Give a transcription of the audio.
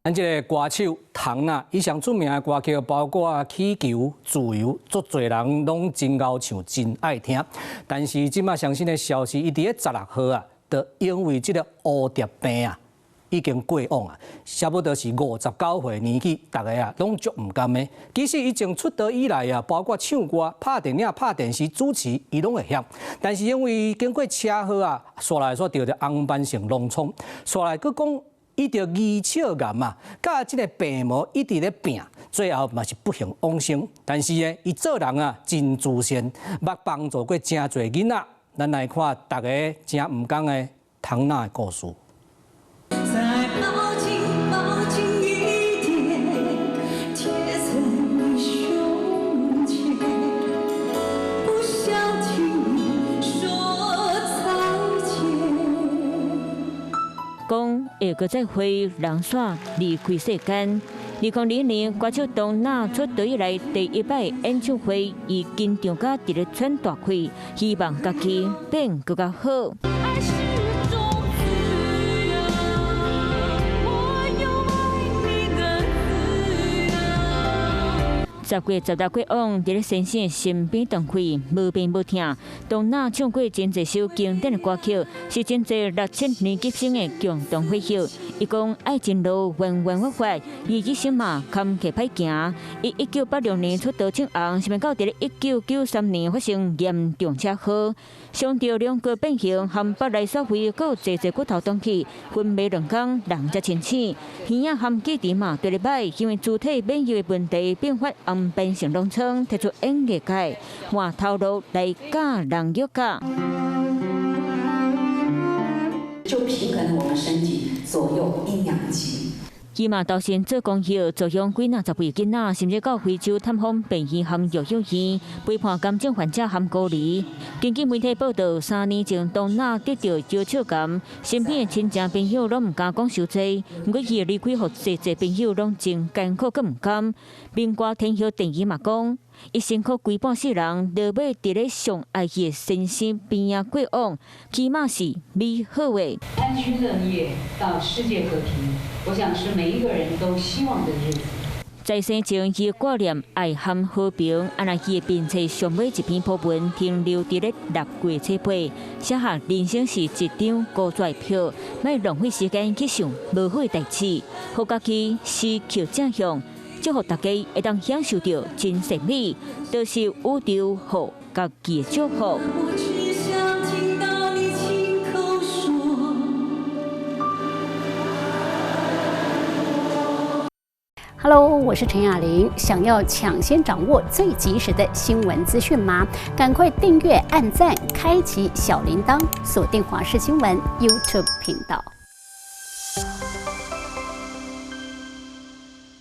咱这个歌手唐娜，以上著名的歌曲包括《气球》《自由》，足侪人拢真爱唱，真爱听。但是即马上新的消息，伊伫咧16号啊，就因为这个蝴蝶病啊，已经过往啊，差不多是59岁年纪，大家啊拢足唔甘的。其实伊从出道以来啊，包括唱歌、拍电影、拍电视、主持，伊拢会晓。但是因为经过车祸啊，煞来煞着红斑性狼疮，煞来佫讲。伊着二笑癌啊，甲即个病魔一直咧拼，最后嘛是不幸往生。但是呢，伊做人啊真自信，捌帮助过真侪囡仔。咱来看大家真毋甘的唐娜的故事。讲会搁再会人煞离开世间。2002年，歌手唐娜出道以来第一摆演唱会，以紧张甲伫咧喘大气，希望家己变更加好。10月16过往，伫咧先生身边动开，无病无痛。唐娜唱过真侪首经典的歌曲，是真侪6000年级生的共同回忆。伊讲爱情路弯弯曲曲，伊一生嘛坎坷歹行。伊1986年出道唱红，是免到伫咧1993年发生严重车祸，伤到两脚变形，含腹内所肺，佮侪侪骨头断去，昏迷2天，人才清醒。耳仔含记忆嘛对咧歹，因为肢体免疫的问题并发红斑性狼疮，提出演艺界换头路来教人药教。就平衡我们身体左右阴阳极。伊嘛投身做公益，助养几50位囡仔，甚至到非洲探访病院和育幼院，陪伴癌症患者和孤儿。根据媒体报道，3年前唐娜得到腰鞘癌，身边的亲戚朋友拢唔敢讲伤济，不过伊的离开，予侪侪朋友拢真艰苦，佮唔甘。民歌天后电影嘛讲。伊辛苦规半世人，落尾伫咧上爱伊的先生边仔过往，起码是美好的。安居乐业到世界和平，我想是每一个人都希望的日子。在生前，伊挂念爱和和平，安那伊的并且上尾一篇普文停留伫咧6月初8，写下人生是一张高纸票，莫浪费时间去想无好的代志，互家己思求正向。祝福大家会当享受到真善美，都是宇宙互家己的祝福。Hello， 我是陈雅玲。想要抢先掌握最及时的新闻资讯吗？赶快订阅、按赞、开启小铃铛，锁定华视新闻 YouTube 频道。